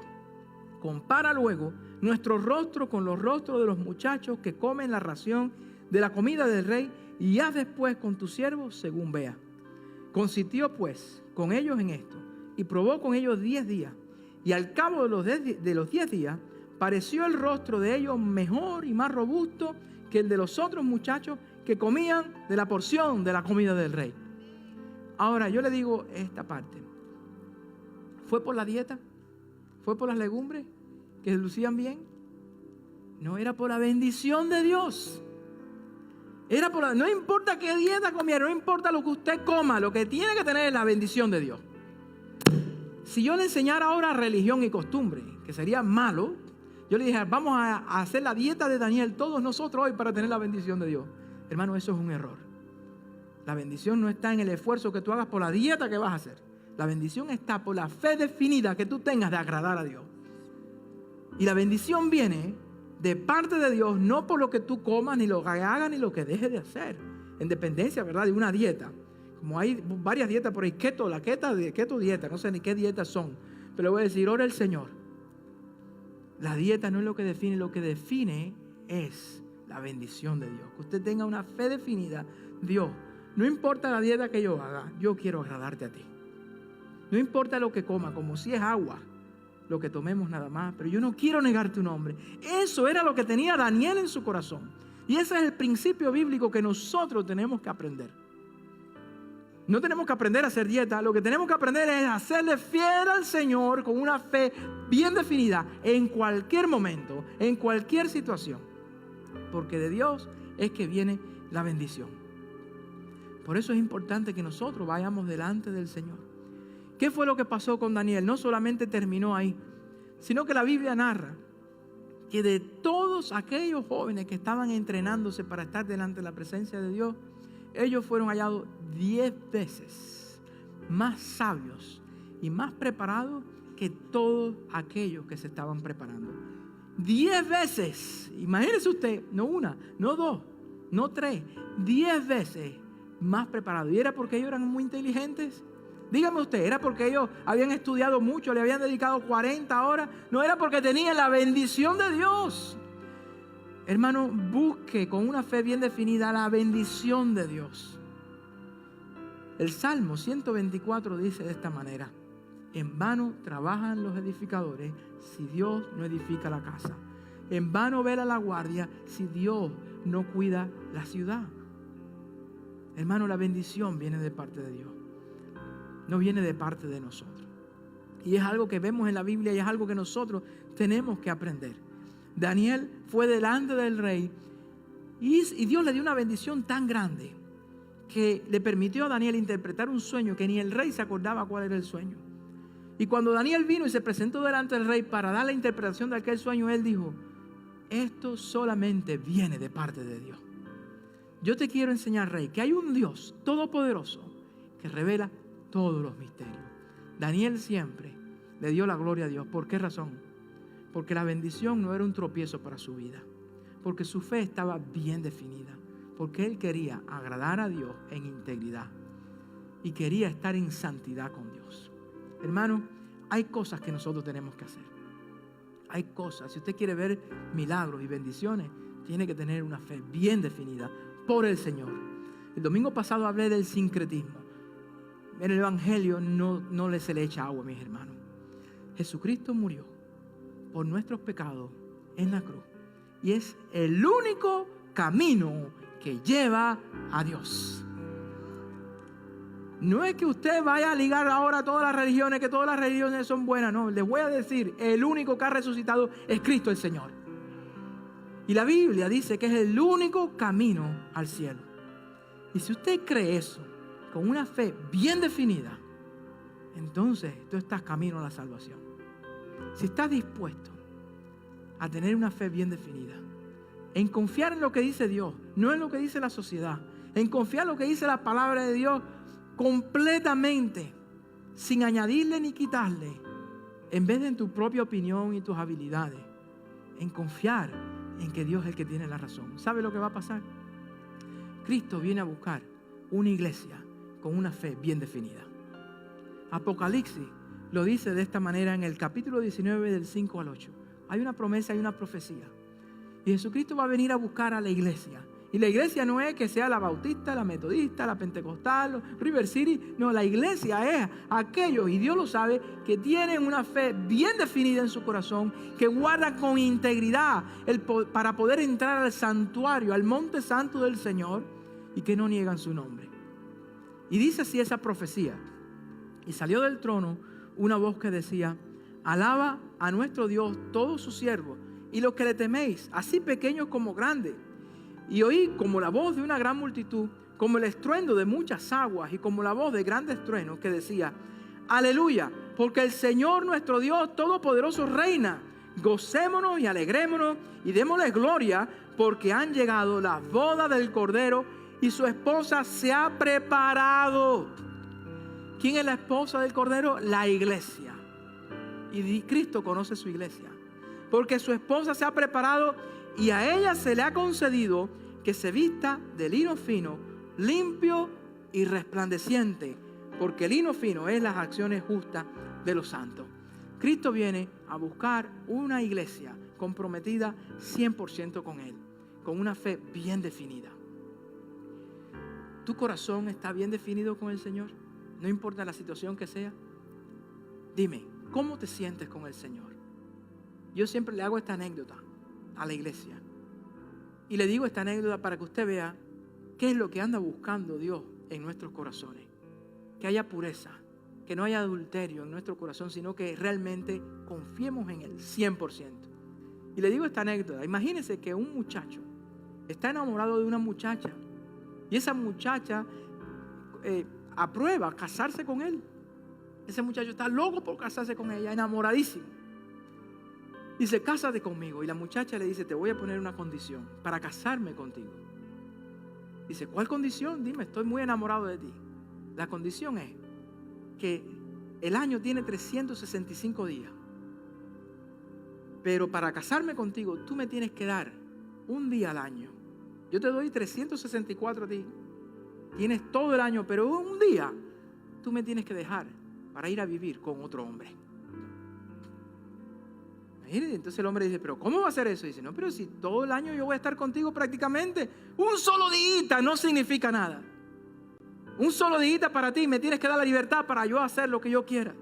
Compara luego nuestro rostro con los rostros de los muchachos que comen la ración de la comida del rey, y haz después con tus siervos según vea. Consintió pues con ellos en esto, y probó con ellos 10 días, y al cabo de los 10 días pareció el rostro de ellos mejor y más robusto que el de los otros muchachos que comían de la porción de la comida del rey. Ahora yo le digo esta parte: ¿fue por la dieta? ¿Fue por las legumbres que lucían bien? No, era por la bendición de Dios. No importa qué dieta comiera, no importa lo que usted coma, lo que tiene que tener es la bendición de Dios. Si yo le enseñara ahora religión y costumbre, que sería malo, yo le dije, vamos a hacer la dieta de Daniel todos nosotros hoy para tener la bendición de Dios. Hermano, eso es un error. La bendición no está en el esfuerzo que tú hagas por la dieta que vas a hacer. La bendición está por la fe definida que tú tengas de agradar a Dios. Y la bendición viene de parte de Dios, no por lo que tú comas, ni lo que hagas, ni lo que dejes de hacer. En dependencia, ¿verdad?, de una dieta. Como hay varias dietas por ahí, la keto dieta, no sé ni qué dietas son. Pero le voy a decir, ora el Señor. La dieta no es lo que define es la bendición de Dios. Que usted tenga una fe definida. Dios, no importa la dieta que yo haga, yo quiero agradarte a ti. No importa lo que coma, como si es agua, lo que tomemos nada más, pero yo no quiero negar tu nombre. Eso era lo que tenía Daniel en su corazón. Y ese es el principio bíblico que nosotros tenemos que aprender. No tenemos que aprender a hacer dieta, lo que tenemos que aprender es hacerle fiel al Señor con una fe bien definida en cualquier momento, en cualquier situación. Porque de Dios es que viene la bendición. Por eso es importante que nosotros vayamos delante del Señor. ¿Qué fue lo que pasó con Daniel? No solamente terminó ahí, sino que la Biblia narra que de todos aquellos jóvenes que estaban entrenándose para estar delante de la presencia de Dios, ellos fueron hallados 10 veces más sabios y más preparados que todos aquellos que se estaban preparando. 10 veces, imagínese usted, no una, no dos, no tres, 10 veces más preparados. ¿Y era porque ellos eran muy inteligentes? Dígame usted, ¿era porque ellos habían estudiado mucho, le habían dedicado 40 horas? No, era porque tenían la bendición de Dios. Hermano, busque con una fe bien definida la bendición de Dios. El Salmo 124 dice de esta manera: en vano trabajan los edificadores si Dios no edifica la casa. En vano vela la guardia si Dios no cuida la ciudad. Hermano, la bendición viene de parte de Dios. No viene de parte de nosotros. Y es algo que vemos en la Biblia y es algo que nosotros tenemos que aprender. Daniel fue delante del rey y Dios le dio una bendición tan grande que le permitió a Daniel interpretar un sueño que ni el rey se acordaba cuál era el sueño. Y cuando Daniel vino y se presentó delante del rey para dar la interpretación de aquel sueño, él dijo: esto solamente viene de parte de Dios. Yo te quiero enseñar, rey, que hay un Dios todopoderoso que revela todos los misterios. Daniel siempre le dio la gloria a Dios. ¿Por qué razón? Porque la bendición no era un tropiezo para su vida, porque su fe estaba bien definida, porque él quería agradar a Dios en integridad y quería estar en santidad con Dios. Hermano, hay cosas que nosotros tenemos que hacer. Hay cosas, si usted quiere ver milagros y bendiciones, tiene que tener una fe bien definida por el Señor. El domingo pasado hablé del sincretismo. En el Evangelio no se le echa agua, mis hermanos. Jesucristo murió por nuestros pecados en la cruz. Y es el único camino que lleva a Dios. No es que usted vaya a ligar ahora a todas las religiones, que todas las religiones son buenas. No, les voy a decir, el único que ha resucitado es Cristo el Señor. Y la Biblia dice que es el único camino al cielo. Y si usted cree eso, con una fe bien definida, entonces tú estás camino a la salvación. Si estás dispuesto a tener una fe bien definida, en confiar en lo que dice Dios, no en lo que dice la sociedad, en confiar en lo que dice la palabra de Dios completamente, sin añadirle ni quitarle, en vez de en tu propia opinión y tus habilidades, en confiar en que Dios es el que tiene la razón. ¿Sabe lo que va a pasar? Cristo viene a buscar una iglesia con una fe bien definida. Apocalipsis lo dice de esta manera en el capítulo 19 del 5 al 8. Hay una promesa, hay una profecía. Y Jesucristo va a venir a buscar a la iglesia. Y la iglesia no es que sea la bautista, la metodista, la pentecostal, River City. No, la iglesia es aquellos, y Dios lo sabe, que tienen una fe bien definida en su corazón, que guardan con integridad para poder entrar al santuario, al monte santo del Señor, y que no niegan su nombre. Y dice así esa profecía: y salió del trono una voz que decía: alaba a nuestro Dios todos sus siervos y los que le teméis, así pequeños como grandes. Y oí como la voz de una gran multitud, como el estruendo de muchas aguas y como la voz de grandes truenos, que decía: aleluya, porque el Señor nuestro Dios todopoderoso reina. Gocémonos y alegrémonos y démosle gloria, porque han llegado las bodas del Cordero y su esposa se ha preparado. ¿Quién es la esposa del Cordero? La iglesia. Y Cristo conoce su iglesia. Porque su esposa se ha preparado y a ella se le ha concedido que se vista de lino fino, limpio y resplandeciente. Porque el lino fino es las acciones justas de los santos. Cristo viene a buscar una iglesia comprometida 100% con Él, con una fe bien definida. ¿Tu corazón está bien definido con el Señor? No importa la situación que sea. Dime, ¿cómo te sientes con el Señor? Yo siempre le hago esta anécdota a la iglesia. Y le digo esta anécdota para que usted vea qué es lo que anda buscando Dios en nuestros corazones. Que haya pureza, que no haya adulterio en nuestro corazón, sino que realmente confiemos en Él 100%. Y le digo esta anécdota. Imagínense que un muchacho está enamorado de una muchacha y esa muchacha aprueba casarse con él. Ese muchacho está loco por casarse con ella, enamoradísimo. Dice, cásate conmigo. Y la muchacha le dice, te voy a poner una condición para casarme contigo. Dice, ¿cuál condición? Dime, estoy muy enamorado de ti. La condición es que el año tiene 365 días. Pero para casarme contigo, tú me tienes que dar un día al año. Yo te doy 364 a ti. Tienes todo el año, pero un día tú me tienes que dejar para ir a vivir con otro hombre. Imagínate, entonces el hombre dice, pero ¿cómo va a ser eso? Dice, no, pero si todo el año yo voy a estar contigo prácticamente. Un solo día no significa nada. Un solo día para ti, me tienes que dar la libertad para yo hacer lo que yo quiera.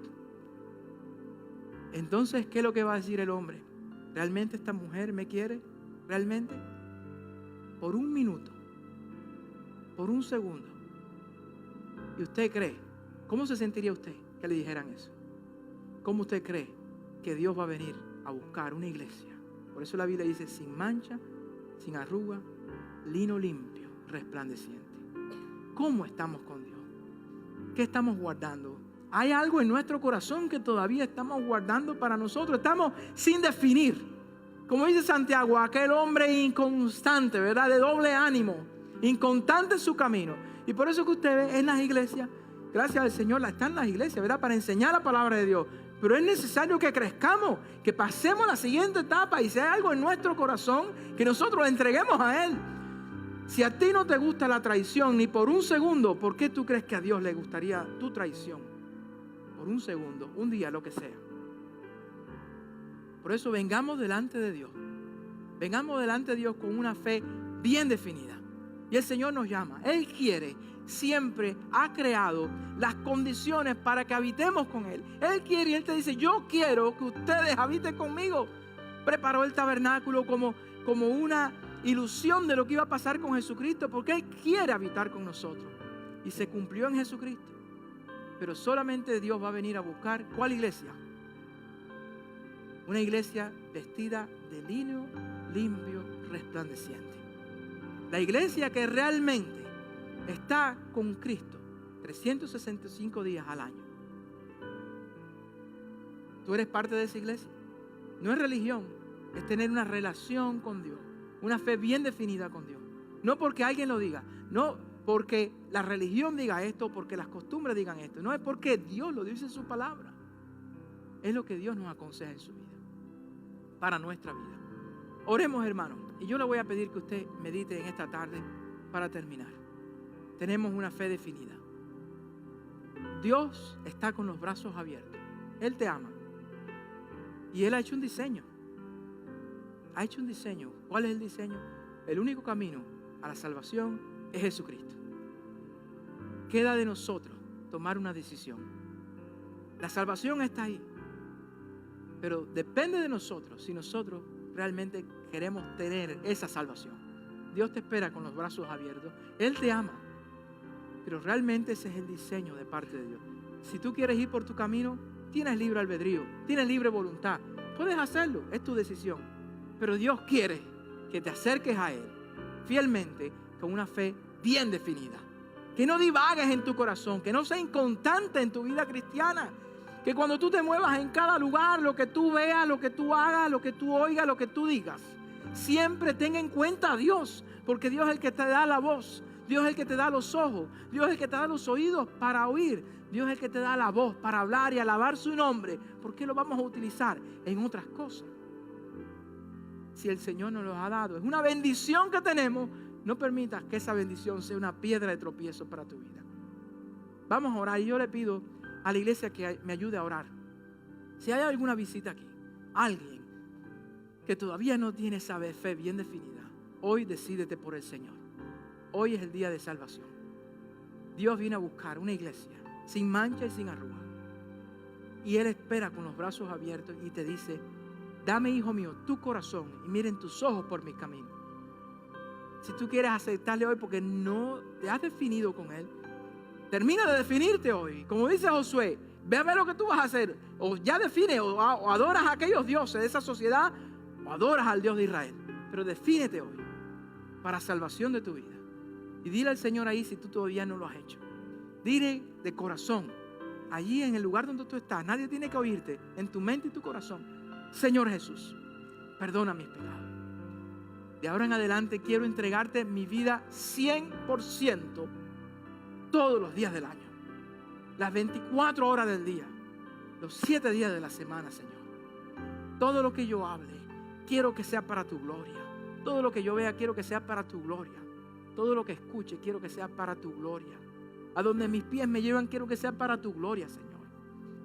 Entonces, ¿qué es lo que va a decir el hombre? ¿Realmente esta mujer me quiere? ¿Realmente? Por un minuto, por un segundo. ¿Y usted cree? ¿Cómo se sentiría usted que le dijeran eso? ¿Cómo usted cree que Dios va a venir a buscar una iglesia? Por eso la Biblia dice, sin mancha, sin arruga, lino limpio, resplandeciente. ¿Cómo estamos con Dios? ¿Qué estamos guardando? Hay algo en nuestro corazón que todavía estamos guardando para nosotros. Estamos sin definir. Como dice Santiago, aquel hombre inconstante, ¿verdad? De doble ánimo, inconstante en su camino. Y por eso que usted ve en las iglesias, gracias al Señor, están las iglesias, ¿verdad? Para enseñar la palabra de Dios. Pero es necesario que crezcamos, que pasemos a la siguiente etapa y si hay algo en nuestro corazón, que nosotros le entreguemos a Él. Si a ti no te gusta la traición ni por un segundo, ¿por qué tú crees que a Dios le gustaría tu traición? Por un segundo, un día, lo que sea. Por eso vengamos delante de Dios. Vengamos delante de Dios con una fe bien definida. Y el Señor nos llama. Él quiere, siempre ha creado las condiciones para que habitemos con Él. Él quiere y Él te dice, yo quiero que ustedes habiten conmigo. Preparó el tabernáculo como una ilusión de lo que iba a pasar con Jesucristo, porque Él quiere habitar con nosotros. Y se cumplió en Jesucristo. Pero solamente Dios va a venir a buscar, ¿cuál iglesia? Una iglesia vestida de lino limpio, resplandeciente. La iglesia que realmente está con Cristo 365 días al año. ¿Tú eres parte de esa iglesia? No es religión, es tener una relación con Dios, una fe bien definida con Dios. No porque alguien lo diga, no porque la religión diga esto, porque las costumbres digan esto. No es porque Dios lo dice en su palabra. Es lo que Dios nos aconseja en su vida, para nuestra vida. Oremos, hermanos, y yo le voy a pedir que usted medite en esta tarde para terminar. Tenemos una fe definida. Dios está con los brazos abiertos. Él te ama. Y Él ha hecho un diseño. Ha hecho un diseño. ¿Cuál es el diseño? El único camino a la salvación es Jesucristo. Queda de nosotros tomar una decisión. La salvación está ahí. Pero depende de nosotros si nosotros realmente queremos tener esa salvación. Dios te espera con los brazos abiertos. Él te ama. Pero realmente ese es el diseño de parte de Dios. Si tú quieres ir por tu camino, tienes libre albedrío, tienes libre voluntad. Puedes hacerlo, es tu decisión. Pero Dios quiere que te acerques a Él fielmente con una fe bien definida. Que no divagues en tu corazón, que no seas inconstante en tu vida cristiana. Que cuando tú te muevas en cada lugar, lo que tú veas, lo que tú hagas, lo que tú oigas, lo que tú digas, siempre tenga en cuenta a Dios, porque Dios es el que te da la voz. Dios es el que te da los ojos. Dios es el que te da los oídos para oír. Dios es el que te da la voz para hablar y alabar su nombre. ¿Por qué lo vamos a utilizar en otras cosas? Si el Señor nos lo ha dado, es una bendición que tenemos. No permitas que esa bendición sea una piedra de tropiezo para tu vida. Vamos a orar y yo le pido a la iglesia que me ayude a orar. Si hay alguna visita aquí, alguien que todavía no tiene esa fe bien definida, hoy decídete por el Señor. Hoy es el día de salvación. Dios viene a buscar una iglesia sin mancha y sin arruga. Y Él espera con los brazos abiertos y te dice: dame, hijo mío, tu corazón y miren tus ojos por mis caminos. Si tú quieres aceptarle hoy porque no te has definido con Él, termina de definirte hoy. Como dice Josué, ve a ver lo que tú vas a hacer. O ya define, o adoras a aquellos dioses de esa sociedad, o adoras al Dios de Israel. Pero defínete hoy para salvación de tu vida. Y dile al Señor ahí si tú todavía no lo has hecho. Dile de corazón, allí en el lugar donde tú estás, nadie tiene que oírte, en tu mente y tu corazón: Señor Jesús, perdona mis pecados. De ahora en adelante quiero entregarte mi vida 100% todos los días del año. Las 24 horas del día, los 7 días de la semana, Señor. Todo lo que yo hable, quiero que sea para tu gloria. Todo lo que yo vea, quiero que sea para tu gloria. Todo lo que escuche, quiero que sea para tu gloria. A donde mis pies me llevan, quiero que sea para tu gloria, Señor.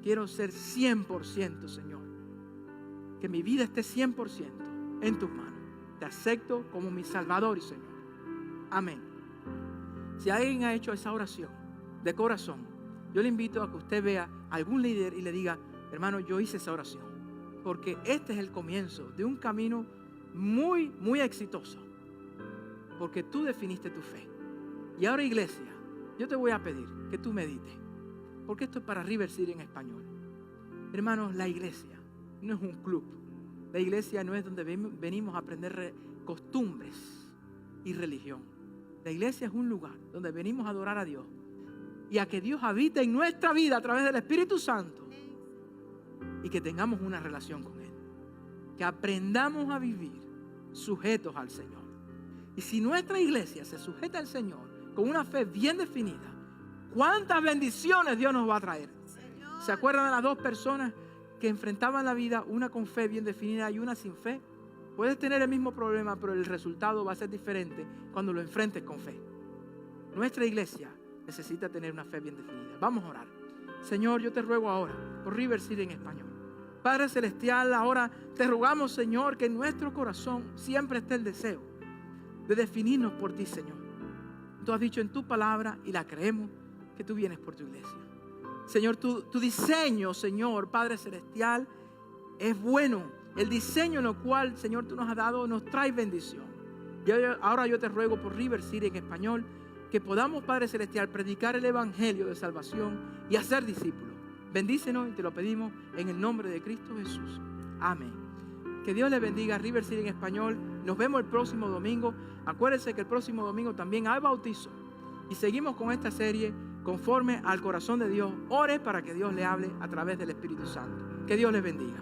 Quiero ser 100%, Señor. Que mi vida esté 100% en tus manos. Te acepto como mi Salvador y Señor. Amén. Si alguien ha hecho esa oración de corazón, yo le invito a que usted vea a algún líder y le diga: hermano, yo hice esa oración. Porque este es el comienzo de un camino muy, muy exitoso. Porque tú definiste tu fe. Y ahora, iglesia, yo te voy a pedir que tú medites. Porque esto es para River City en español. Hermanos, la iglesia no es un club. La iglesia no es donde venimos a aprender costumbres y religión. La iglesia es un lugar donde venimos a adorar a Dios y a que Dios habite en nuestra vida a través del Espíritu Santo y que tengamos una relación con Él. Que aprendamos a vivir sujetos al Señor. Y si nuestra iglesia se sujeta al Señor con una fe bien definida, ¿cuántas bendiciones Dios nos va a traer? ¿Se acuerdan de las dos personas que enfrentaban la vida, una con fe bien definida y una sin fe? Puedes tener el mismo problema, pero el resultado va a ser diferente cuando lo enfrentes con fe. Nuestra iglesia necesita tener una fe bien definida. Vamos a orar. Señor, yo te ruego ahora por River City en español. Padre Celestial, ahora te rogamos, Señor, que en nuestro corazón siempre esté el deseo de definirnos por ti, Señor. Tú has dicho en tu palabra, y la creemos, que tú vienes por tu iglesia. Señor, tu diseño, Señor, Padre Celestial, es bueno. El diseño en el cual, Señor, tú nos has dado nos trae bendición. Y ahora yo te ruego por River City en español, que podamos, Padre Celestial, predicar el evangelio de salvación y hacer discípulos. Bendícenos y te lo pedimos en el nombre de Cristo Jesús. Amén. Que Dios les bendiga. River City en español. Nos vemos el próximo domingo. Acuérdense que el próximo domingo también hay bautizo. Y seguimos con esta serie conforme al corazón de Dios. Ore para que Dios le hable a través del Espíritu Santo. Que Dios les bendiga.